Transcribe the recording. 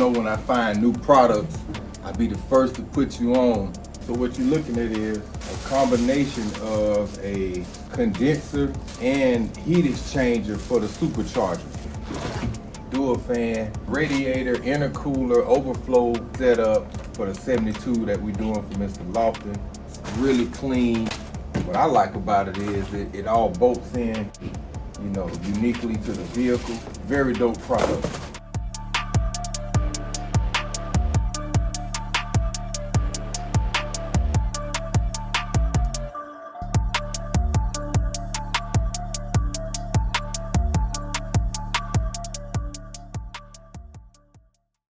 know when I find new products, I be the first to put you on. So what you're looking at is a combination of a condenser and heat exchanger for the supercharger. Dual fan, radiator, intercooler, overflow setup for the 72 that we're doing for Mr. Lofton. Really clean. What I like about it is it all bolts in, you know, uniquely to the vehicle. Very dope product.